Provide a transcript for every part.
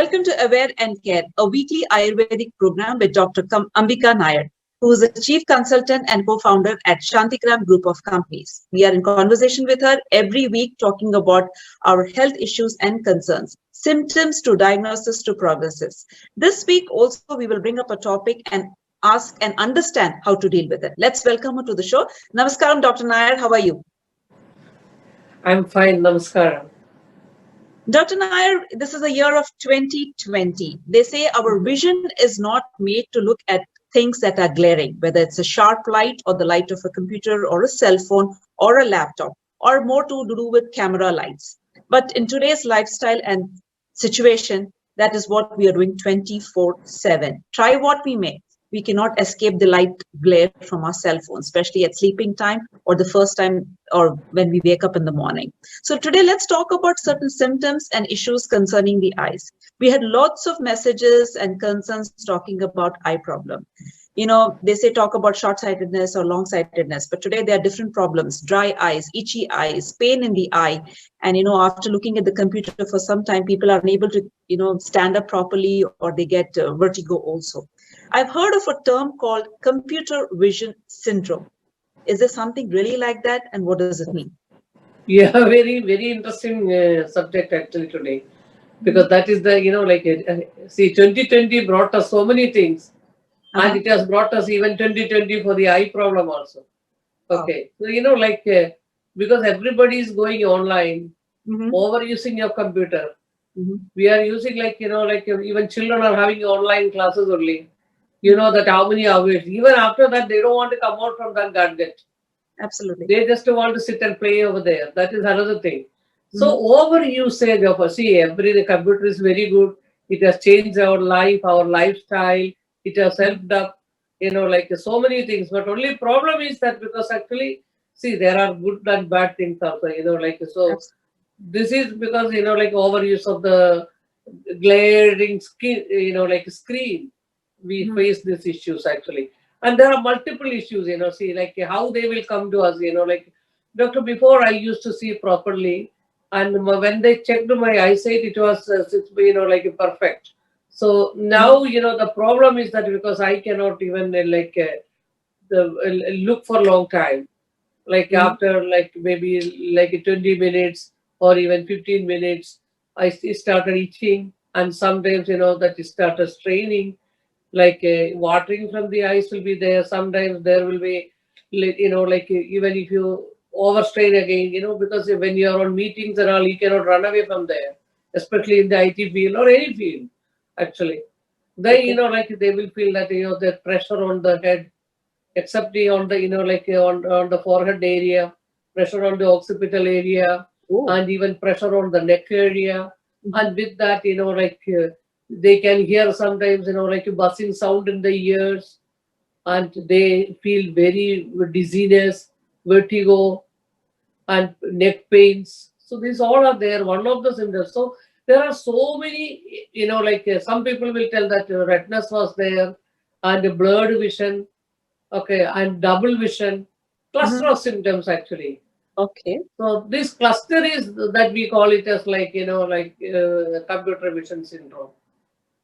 Welcome to Aware and Care, a weekly Ayurvedic program with Dr. Ambika Nair, who is the Chief Consultant and co-founder at Santhigram Group of Companies. We are in conversation with her every week talking about our health issues and concerns, symptoms to diagnosis to prognosis. This week also we will bring up a topic and ask and understand how to deal with it. Let's welcome her to the show. Namaskaram, Dr. Nair. How are you? I'm fine, namaskaram. Dr. Nair, this is a year of 2020. They say our vision is not made to look at things that are glaring, whether it's a sharp light or the light of a computer or a cell phone or a laptop, or more to do with camera lights. But in today's lifestyle and situation, that is what we are doing 24/7. Try what we may. We cannot escape the light glare from our cell phone, especially at sleeping time or the first time or when we wake up in the morning. So today, let's talk about certain symptoms and issues concerning the eyes. We had lots of messages and concerns talking about eye problem. You know, they say talk about short-sightedness or long-sightedness, but today there are different problems: dry eyes, itchy eyes, pain in the eye. And, after looking at the computer for some time, people are unable to, stand up properly, or they get vertigo also. I've heard of a term called computer vision syndrome. Is there something really like that? And what does it mean? Yeah, very, very interesting subject actually today. Because that is the, see, 2020 brought us so many things. And it has brought us even 2020 for the eye problem also. Okay. So, because everybody is going online, overusing your computer. We are using even children are having online classes only. You know that how many hours. Even after that, they don't want to come out from that gadget. Absolutely. They just want to sit and play over there. That is another thing. So overusage of the computer is very good. It has changed our life, our lifestyle. It has helped up, so many things. But only problem is that because actually, there are good and bad things also, so this is because, overuse of the glaring skin, screen. We face these issues actually. And there are multiple issues, how they will come to us, doctor, before I used to see properly. And when they checked my eyesight, it was, perfect. So now, the problem is that because I cannot even look for a long time, after maybe 20 minutes or even 15 minutes, it started itching. And sometimes, that it started straining, watering from the eyes will be there. Sometimes there will be, even if you overstrain again, because when you are on meetings and all, you cannot run away from there, especially in the IT field or any field, actually. They, they will feel that, the pressure on the head, except on the, on the forehead area, pressure on the occipital area, and even pressure on the neck area. And with that, they can hear sometimes, a buzzing sound in the ears, and they feel very dizziness, vertigo, and neck pains. So these all are there, one of the symptoms. So there are so many, some people will tell that redness was there, and blurred vision, okay, and double vision, cluster of symptoms actually. Okay. So this cluster is that we call it as computer vision syndrome.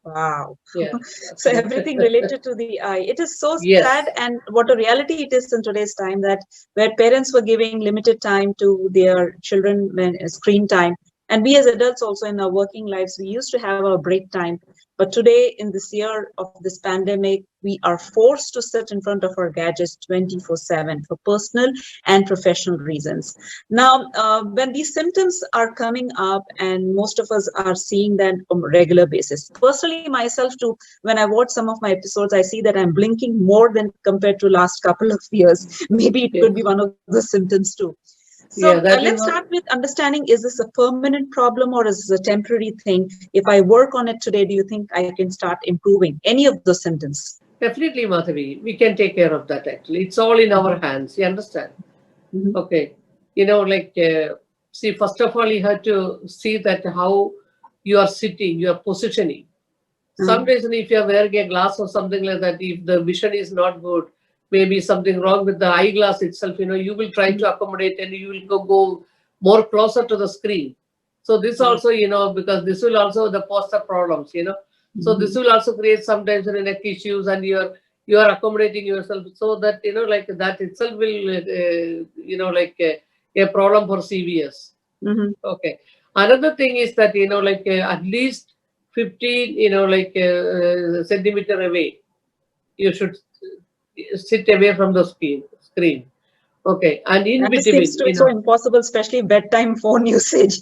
Wow. Yeah. So everything related to the eye. It is so sad, and what a reality it is in today's time, that where parents were giving limited time to their children when screen time. And we as adults also in our working lives, we used to have our break time. But today, in this year of this pandemic, we are forced to sit in front of our gadgets 24/7 for personal and professional reasons. Now, when these symptoms are coming up, and most of us are seeing them on a regular basis. Personally, myself too, when I watch some of my episodes, I see that I'm blinking more than compared to last couple of years. Maybe it could be one of the symptoms too. So let's start with understanding, is this a permanent problem or is this a temporary thing? If I work on it today, do you think I can start improving any of those symptoms? Definitely, Madhavi. We can take care of that actually. It's all in our hands. You understand? Okay. See, first of all, you have to see that how you are sitting, you are positioning. Sometimes if you are wearing a glass or something like that, if the vision is not good, maybe something wrong with the eyeglass itself, you will try to accommodate and you will go more closer to the screen. So this also, because this will also the foster problems, So this Mhm. will also create sometimes neck issues, and you are accommodating yourself, so that like that itself will a problem for CVS. Mhm. Okay. Another thing is that at least 15 centimeter away you should sit away from the screen. Okay, and in That seems between, to be so impossible, especially bedtime phone usage.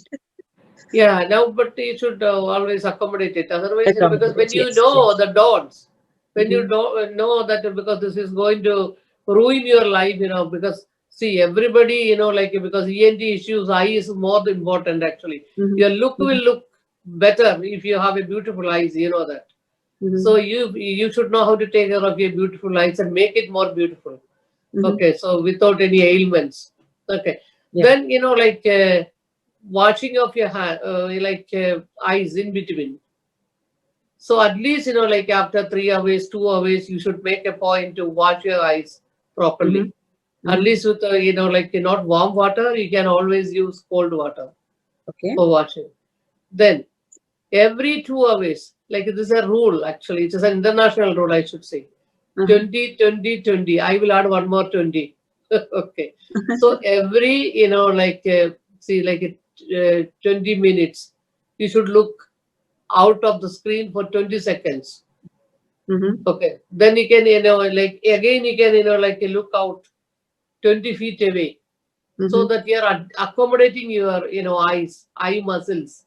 yeah, now, but you should always accommodate it. Otherwise, because when Accommodate, you yes, know yes. the dawns, when you Mhm. don't know that because this is going to ruin your life, because see, everybody, because ENT issues, eye is more important actually. Mhm. Your look will Mhm. look better if you have a beautiful eyes, you know that. So Mhm. you should know how to take care of your beautiful eyes and make it more beautiful. Mhm. Okay, so without any ailments. Okay, Yeah. then washing of your hand, eyes in between. So at least after 3 hours, 2 hours, you should make a point to wash your eyes Mhm. properly. At Mhm. least with not warm water, you can always use cold water Okay. for washing. Then every 2 hours, like this is a rule actually, it is an international rule, I should say. Uh-huh. 20, 20, 20. I will add one more 20. Okay. So every, see, 20 minutes, you should look out of the screen for 20 seconds. Mhm. Okay. Then you can, again, you can, look out 20 feet away, so Mhm. that you are accommodating your, eyes, eye muscles.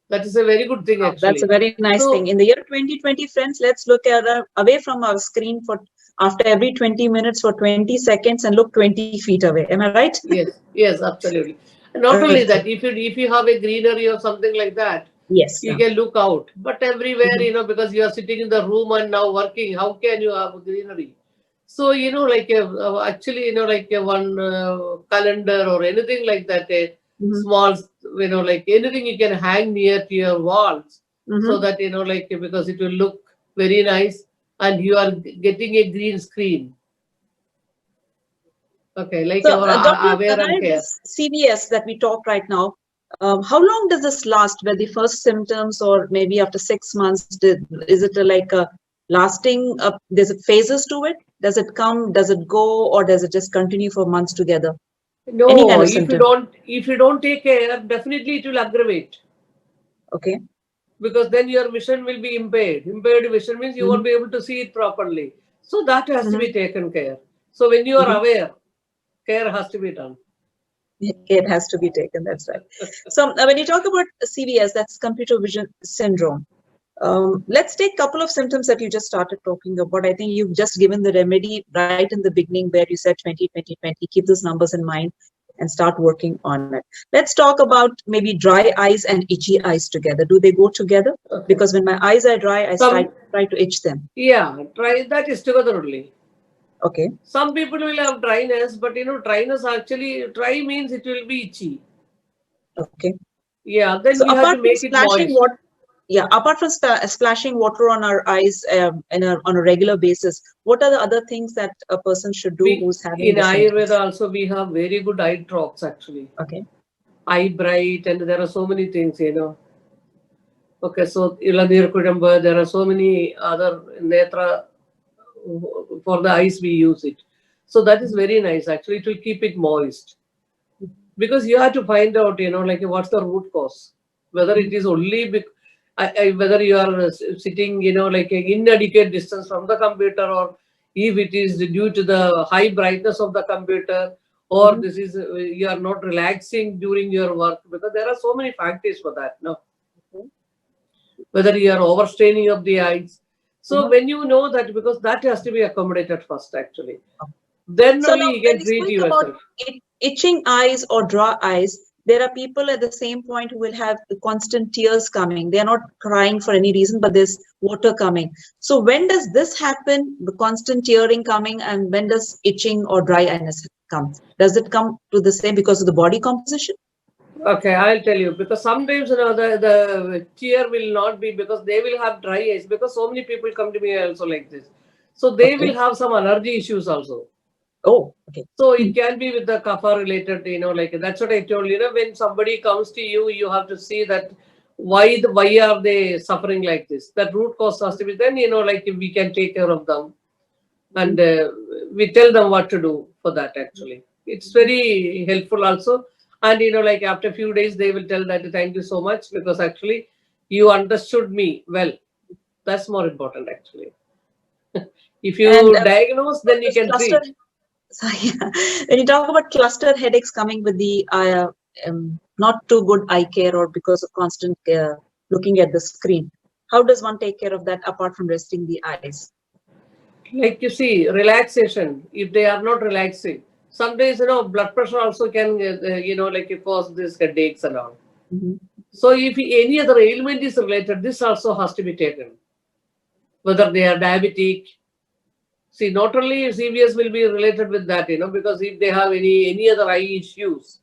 That is a very good thing, Wow, that's a actually. very nice thing. In So, the year 2020, friends, let's look at away from our screen for after every 20 minutes for 20 seconds and look 20 feet away. Am I right? yes, yes, absolutely. And not only Okay. that, if you have a greenery or something like that, Yes. you can look out. But everywhere, Mhm. because you are sitting in the room and now working, how can you have greenery? So, actually, one calendar or anything like that, a Mhm. small, anything you can hang near to your walls, so Mhm. that, because it will look very nice, and you are getting a green screen. Okay, like So, our Doctor, aware and regarding care. this CVS that we talk right now, how long does this last? Where the first symptoms, or maybe after 6 months, is it like a lasting? There's a phases to it. Does it come? Does it go? Or does it just continue for months together? Any kind No, of if you symptom? don't if you don't take care, definitely it will aggravate, Okay. because then your vision will be impaired. Impaired vision means you won't Mm-hmm. be able to see it properly. So that has to Mm-hmm. be taken care. So when you are Mm-hmm. aware, care has to be done. It has to be taken. That's right. So when you talk about CVS, that's computer vision syndrome. Let's take a couple of symptoms that you just started talking about. I think you've just given the remedy right in the beginning where you said 20, 20, 20. Keep those numbers in mind and start working on it. Let's talk about maybe dry eyes and itchy eyes together. Do they go together? Okay. Because when my eyes are dry, I Some try to itch them. Yeah, try that is together only. Okay. Some people will have dryness, but dryness actually dry means it will be itchy. Okay. Yeah, So then we have apart to from make it splashing moist. water, yeah, apart from splashing water on our eyes on a regular basis, what are the other things that a person should do We who's having in the Ayurveda symptoms? also we have very good eye drops actually. Okay. Eye bright, and there are so many things. Okay, so Iladir Kudamba, there are so many other netra for the eyes we use it. So that is very nice. Actually, it will keep it moist, because you have to find out, like what's the root cause. Whether it Mhm. is only whether you are sitting, like an inadequate distance from the computer, or if it is due to the high brightness of the computer, or Mhm. this is you are not relaxing during your work, because there are so many factors for that. No, Okay. whether you are overstraining of the eyes. So Uh-huh. when you know that, because that has to be accommodated first, actually, then So now, only you when can we treat speak about yourself. itching eyes or dry eyes, there are people at the same point who will have the constant tears coming. They are not crying for any reason, but there's water coming. So when does this happen, the constant tearing coming, and when does itching or dry eyes come? Does it come to the same because of the body composition? Okay, I'll tell you, because sometimes the tear will not be, because they will have dry eyes, because so many people come to me also like this. So they will Okay. have some allergy issues also. Oh, okay. So it can be with the kapha related, like that's what I told you. When somebody comes to you, you have to see that why are they suffering like this? That root cause has to be. Then like we can take care of them, and we tell them what to do for that. Actually, it's very helpful also. And like after a few days, they will tell that thank you so much because actually you understood me well. That's more important actually. If And you diagnose, then you this can cluster, treat. so yeah, when you talk about cluster headaches coming with the not too good eye care or because of constant looking at the screen, how does one take care of that apart from resting the eyes? Like you see, relaxation, if they are not relaxing, some days, blood pressure also can, like it cause this headaches and all. Mhm. So if any other ailment is related, this also has to be taken. Whether they are diabetic, see, not only CVS will be related with that, because if they have any other eye issues,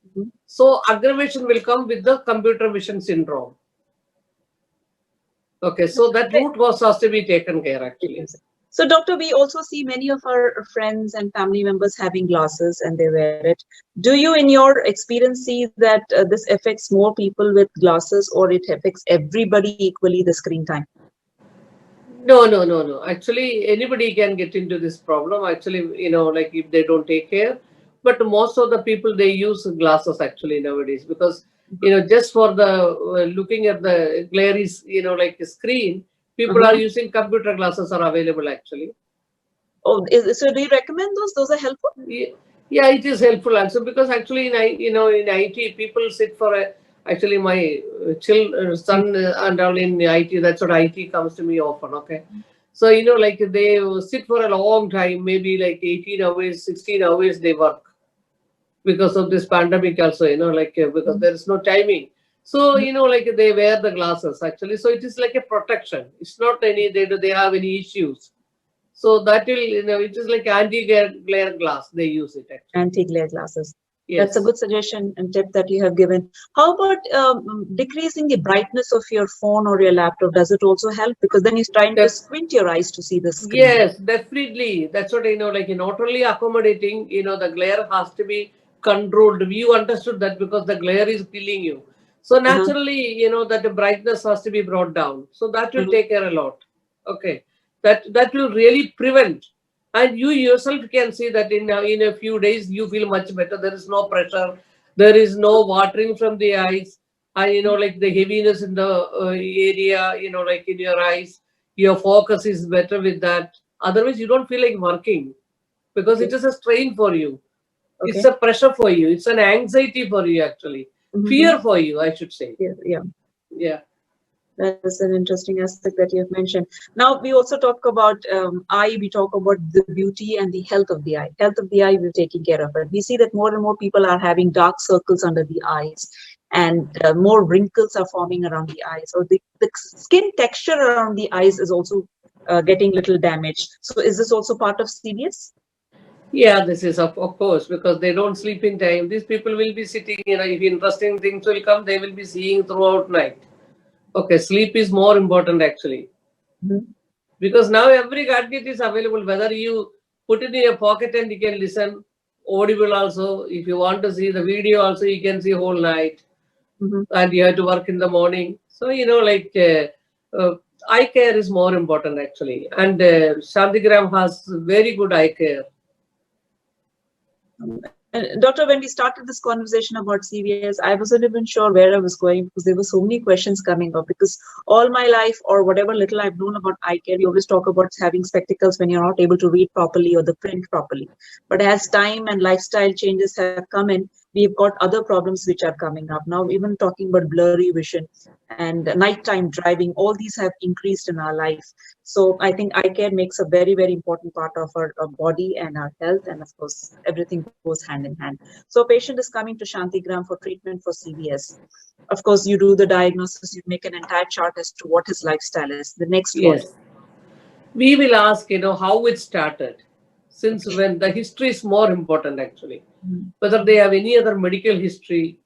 Mhm. so aggravation will come with the computer vision syndrome. Okay, so that root cause has to be taken care actually. So, doctor, we also see many of our friends and family members having glasses and they wear it. Do you, in your experience, see that this affects more people with glasses or it affects everybody equally, the screen time? No, no, no, no. Actually, anybody can get into this problem. Actually, like if they don't take care. But most of the people they use glasses actually nowadays because just for the looking at the glare is like a screen. People are Uh-huh. using computer glasses are available actually. Oh, so do you recommend those? Those are helpful? Ye- Yeah, it is helpful also because actually in IT people sit for a actually my son and all in IT, that's what IT comes to me often. Okay, so like they sit for a long time, maybe like 18 hours, 16 hours they work because of this pandemic also. Like because there is no timing. So like they wear the glasses actually. So it is like a protection. It's not any they have any issues. So that will, it is like anti-glare glass. They use it actually. Anti-glare glasses. That's a Yes. good suggestion and tip that you have given. How about decreasing the brightness of your phone or your laptop? Does it also help? Because then you're trying to Def- squint your eyes to see the screen. yes, definitely. That's what like not only accommodating, the glare has to be controlled. You understood that because the glare is killing you. So Uh-huh. naturally, that the brightness has to be brought down. So that will Uh-huh. take care a lot. Okay. That will really prevent. And you yourself can see that in a few days you feel much better. There is no pressure. There is no watering from the eyes. And like the heaviness in the area, like in your eyes, your focus is better with that. Otherwise, you don't feel like working because it Okay. is a strain for you. It's Okay. a pressure for you. It's an anxiety for you, actually. Mm-hmm. Fear for you, I should say. Yeah, yeah. Yeah. That is an interesting aspect that you have mentioned. Now, we also talk about eye, we talk about the beauty and the health of the eye. Health of the eye, we're taking care of it. We see that more and more people are having dark circles under the eyes and more wrinkles are forming around the eyes, or the skin texture around the eyes is also getting little damaged. So, is this also part of CBS? Yeah, this is of course because they don't sleep in time. These people will be sitting, if interesting things will come, they will be seeing throughout night. Okay, sleep is more important actually. Mhm. Because now every gadget is available, whether you put it in your pocket and you can listen, audible also. If you want to see the video also, you can see whole night Mhm. and you have to work in the morning. So, like uh, eye care is more important actually. And Santhigram has very good eye care. Doctor, when we started this conversation about CVS, I wasn't even sure where I was going because there were so many questions coming up. Because all my life, or whatever little I've known about eye care, we always talk about having spectacles when you're not able to read properly or the print properly. But as time and lifestyle changes have come in, we've got other problems which are coming up. Now, even talking about blurry vision and nighttime driving, all these have increased in our life. So I think eye care makes a very, very important part of our body and our health. And of course, everything goes hand in hand. So a patient is coming to Santhigram for treatment for CVS. Of course, you do the diagnosis, you make an entire chart as to what his lifestyle is. The next what? Yes. We will ask, how it started. Since Okay. when the history is more important actually. Mhm. Whether they have any other medical history.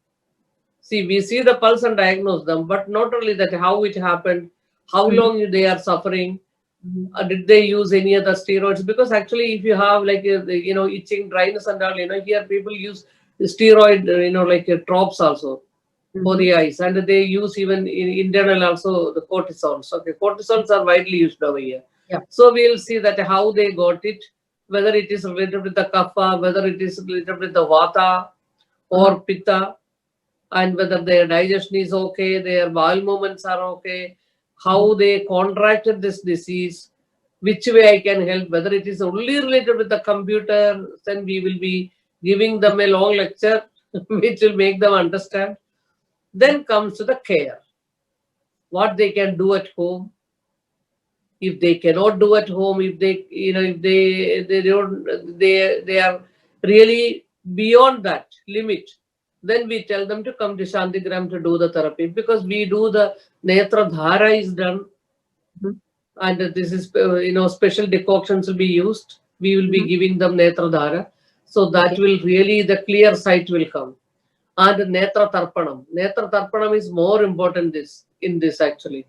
See, we see the pulse and diagnose them, but not only that, how it happened, how Mhm. long they are suffering, Did they use any other steroids? Because actually, if you have like itching, dryness, and all, here people use steroid, like drops also for Mm-hmm. the eyes, and they use even in internal also the cortisols. Okay, cortisols are widely used over here. Yeah. So we'll see that how they got it, whether it is related with the kapha, whether it is related with the vata Uh-huh. or pitta, and whether their digestion is okay, their bowel movements are okay, Mm-hmm. how they contracted this disease, which way I can help, whether it is only related with the computer, then we will be giving them a long lecture which will make them understand. Then comes to the care, what they can do at home. If they cannot do at home, if they, if they don't, they are really beyond that limit, then we tell them to come to Santhigram to do the therapy, because we do the netra dhara is done, Mm-hmm. and this is special decoctions will be used. We will be Mm-hmm. giving them netra dhara, so that Okay. will really the clear sight will come. And netra tarpanam. Netra tarpanam is more important this in this actually.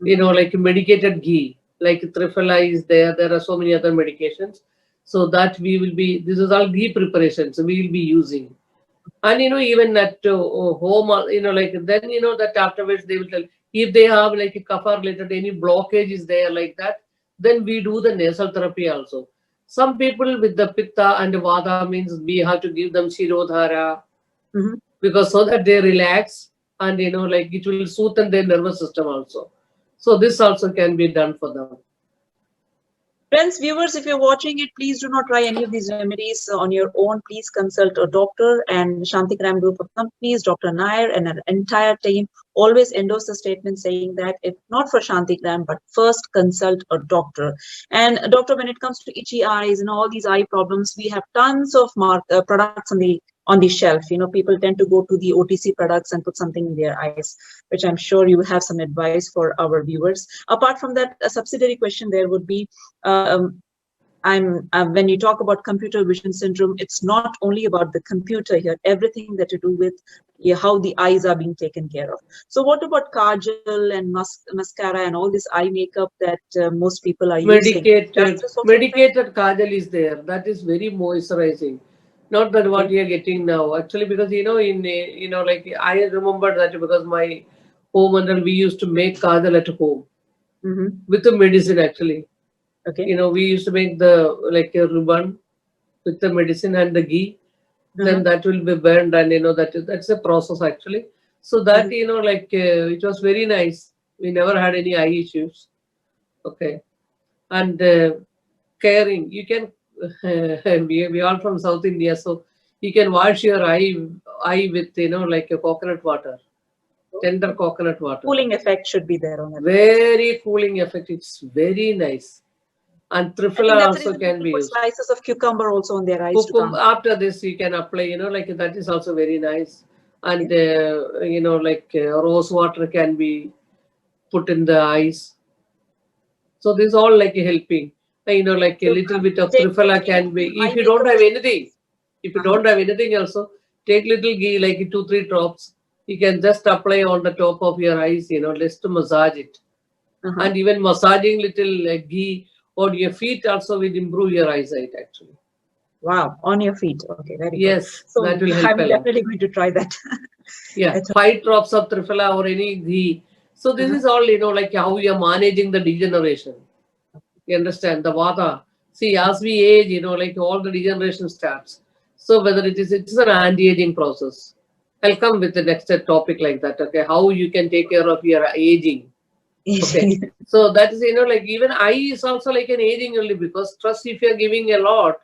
Mm-hmm. Like medicated ghee, like Triphala is there. There are so many other medications. So that we will be, this is all ghee preparations we will be using. And even at home, like then that afterwards they will tell if they have like a kapha related any blockage is there like that, then we do the nasal therapy also. Some people with the pitta and vata means we have to give them shirodhara, Mm-hmm. because so that they relax, and like it will soothe their nervous system also. So this also can be done for them. Friends, viewers, if you're watching it, please do not try any of these remedies on your own. Please consult a doctor, and Shantigram Group of Companies, Dr. Nair, and an entire team always endorse the statement saying that if not for Shantigram, but first consult a doctor. And doctor, when it comes to itchy eyes and all these eye problems, we have tons of products on the shelf. People tend to go to the OTC products and put something in their eyes, which I'm sure you have some advice for our viewers. Apart from that, a subsidiary question there would be, when you talk about computer vision syndrome, it's not only about the computer here, everything that to do with how the eyes are being taken care of. So what about kajal and mascara and all this eye makeup that most people are using? Does Medicated, this also affect? medicated kajal is there. That is very moisturizing. Not that what Okay. you are getting now. Actually, because like I remember that because my home and all, we used to make kajal at home Mm-hmm. with the medicine actually. Okay. We used to make the like a ribbon with the medicine and the ghee. Then Uh-huh. that will be burned, and that's a process actually. So that Mm-hmm. like it was very nice. We never had any eye issues. Okay. And caring, you can we are from South India, so you can wash your eye with like a coconut water, tender coconut water. Cooling effect should be there on it. Very cooling effect. It's very nice. And I think triphala that's the also reason can people be put used. slices of cucumber also on their eyes to Cucumber, calm. after this you can apply, like that is also very nice. Okay. And like rose water can be put in the eyes. So this all like helping. Like a So little bit of triphala taking can be. eye If you don't makeup have is. anything, if you Uh-huh. don't have anything also, take little ghee, like 2-3 drops. You can just apply on the top of your eyes, just to massage it. Uh-huh. And even massaging little ghee on your feet also will improve your eyesight actually. Wow, on your feet. Okay, very good. Yes, So that will help I'm a lot. definitely going to try that. Yeah, At home. 5 drops of triphala or any ghee. So this Uh-huh. is all, like how you're managing the degeneration. You understand the vata. See, as we age, like all the degeneration starts. So whether it's an anti-aging process. I'll come with the next topic like that. Okay, how you can take care of your aging. Okay, so that is like even eye is also like an aging only, because stress if you are giving a lot,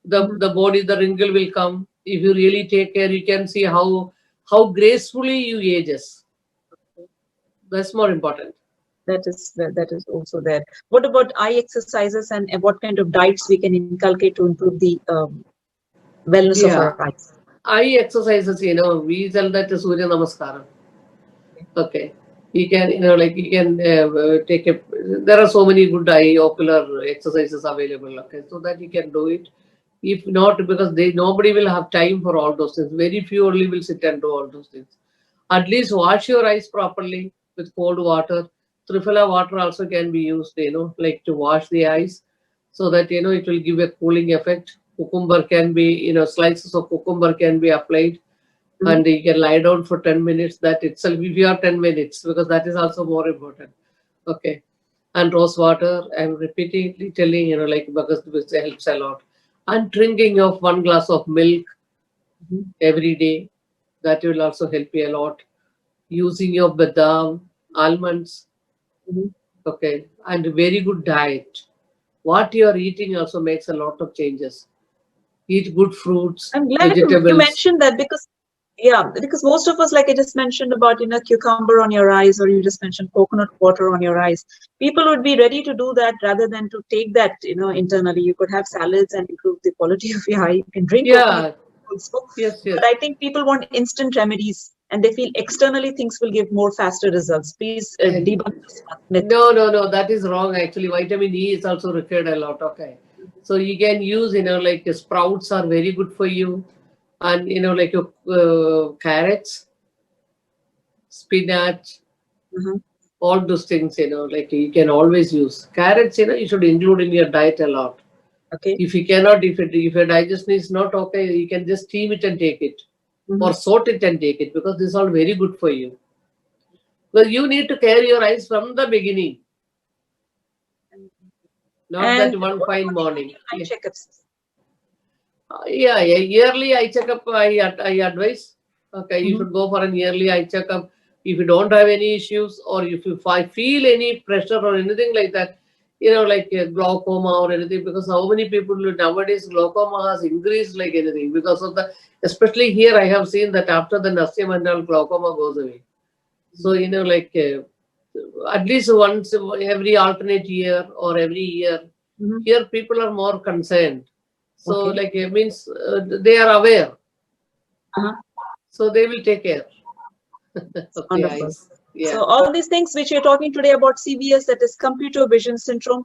the Mhm. the body the wrinkle will come. If you really take care, you can see how gracefully you ages. That's more important. That is also there. What about eye exercises and what kind of diets we can inculcate to improve the wellness of Yeah, our eyes? eye exercises. We tell that Surya Namaskaram. Okay. You can, like you can take a. There are so many good eye ocular exercises available. Okay, so that you can do it. If not, because nobody will have time for all those things. Very few only will sit and do all those things. At least wash your eyes properly with cold water. Triphala water also can be used, like to wash the eyes, so that it will give a cooling effect. Cucumber can be, slices of cucumber can be applied, Mhm. and you can lie down for 10 minutes. That itself, if you have 10 minutes, because that is also more important. Okay. And rose water, I'm repeatedly telling, like, because this helps a lot. And drinking of 1 glass of milk Mhm. every day, that will also help you a lot. Using your badam, almonds, Mhm. okay, and very good diet. What you are eating also makes a lot of changes. Eat good fruits, I'm glad you vegetables. mentioned that because, yeah, because most of us, like I just mentioned about, cucumber on your eyes, or you just mentioned coconut water on your eyes. People would be ready to do that rather than to take that, internally. You could have salads and improve the quality of your eye. You can drink coconut Yeah, also. yes, But yes. I think people want instant remedies and they feel externally things will give more faster results. Please And debunk this myth. no, no, no, that is wrong actually. Vitamin E is also required a lot. Okay. So you can use, like sprouts are very good for you. And, like carrots, spinach, Mhm. all those things, like you can always use. Carrots, you should include in your diet a lot. Okay. If you cannot, if your digestion is not okay, you can just steam it and take it, or Mhm. salt it and take it, because this is all very good for you. Well, you need to care your eyes from the beginning, not that And one what fine about the morning. annual eye Yeah. checkups? Yeah, yeah, yearly eye checkup I advise. Okay, you Mhm. should go for an yearly eye checkup. If you don't have any issues, or if you feel any pressure or anything like that, like glaucoma or anything, because how many people nowadays glaucoma has increased like anything because of especially here I have seen that after the Nasyam and all, glaucoma goes away. So, like at least once every alternate year or every year, Mhm. here people are more concerned. So, Okay. like, it means they are aware. Uh-huh. So, they will take care of the Wonderful. eyes. Yeah. So all these things which we're talking today about CVS, that is computer vision syndrome,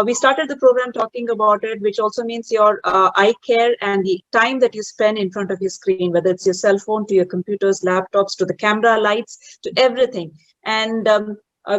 we started the program talking about it, which also means your eye care and the time that you spend in front of your screen, whether it's your cell phone to your computers, laptops, to the camera lights, to everything. And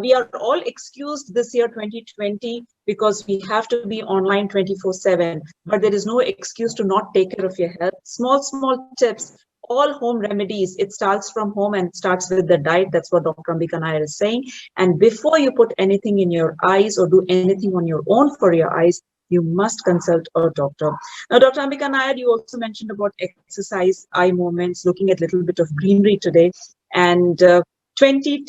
we are all excused this year 2020 because we have to be online 24/7, but there is no excuse to not take care of your health. Small tips, all home remedies. It starts from home and starts with the diet. That's what Dr. Ambika Nair is saying. And before you put anything in your eyes or do anything on your own for your eyes, you must consult a doctor. Now, Dr. Ambika Nair, you also mentioned about exercise, eye movements, looking at a little bit of greenery today. And 20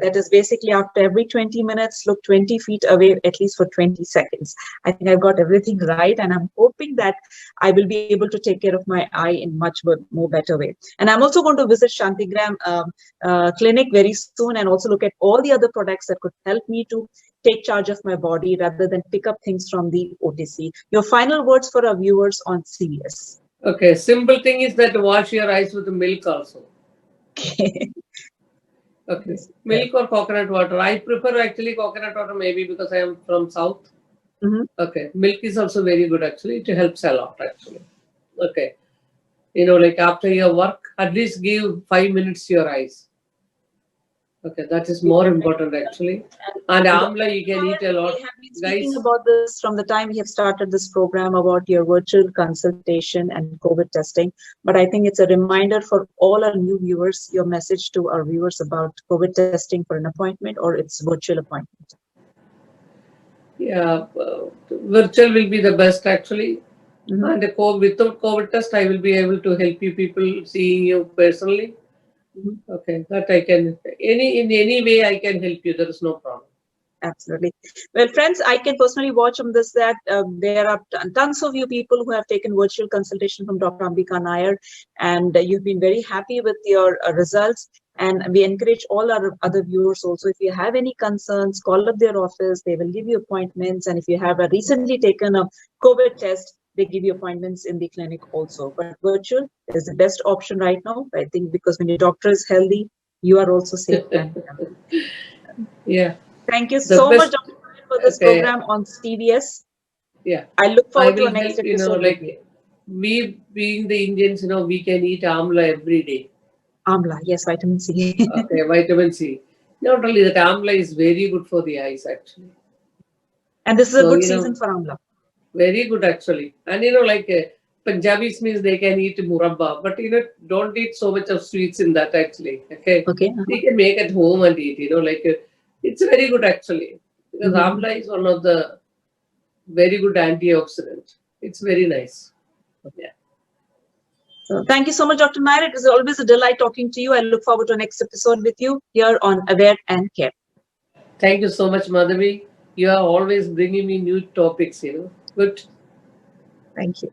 that is basically after every 20 minutes, look 20 feet away at least for 20 seconds. I think I've got everything right, and I'm hoping that I will be able to take care of my eye in much more better way. And I'm also going to visit Santhigram clinic very soon and also look at all the other products that could help me to take charge of my body rather than pick up things from the OTC. Your final words for our viewers on CVS. Okay. Simple thing is that wash your eyes with milk also. Okay. Okay. This, Milk or coconut water. I prefer actually coconut water, maybe because I am from South. mhm. Okay. Milk is also very good actually. It helps a lot actually. Okay. Like after your work, at least give 5 minutes to your eyes. Okay, that is more important actually. And And Dr. amla you can eat a we lot, have been speaking guys. about this from the time we have started this program about your virtual consultation and COVID testing. But I think it's a reminder for all our new viewers, your message to our viewers about COVID testing for an appointment or its virtual appointment. Yeah, virtual will be the best actually. Mhm. And without COVID test, I will be able to help you people seeing you personally. Mhm. Okay, that I can in any way I can help you. There is no problem. Absolutely. Well, friends, I can personally watch on this that there are tons of you people who have taken virtual consultation from Dr. Ambika Nair, and you've been very happy with your results. And we encourage all our other viewers also, if you have any concerns, call up their office. They will give you appointments. And if you have recently taken a COVID test, they give you appointments in the clinic also. But virtual is the best option right now, I think, because when your doctor is healthy, you are also safe and healthy. Yeah, Thank you the so much, best. Dr. Nair, for this Okay, program on CVS. yeah, I look I forward to will our next help. episode with you. Like we being the Indians, we can eat amla every day. Amla, yes, vitamin C. Okay, vitamin C. Not only that, amla is very good for the eyes actually. And this is a So, good season for amla. very good actually. And Punjabis means they can eat murabba, but don't eat so much of sweets in that actually. Okay, Okay. they can make at home and eat. It's very good actually, because Mhm. amla is one of the very good antioxidant. It's very nice. Yeah. So thank you so much, Dr. Nair. It was always a delight talking to you. I look forward to our next episode with you here on Aware and Care. Thank you so much, Madhavi. You are always bringing me new topics. Good. Thank you.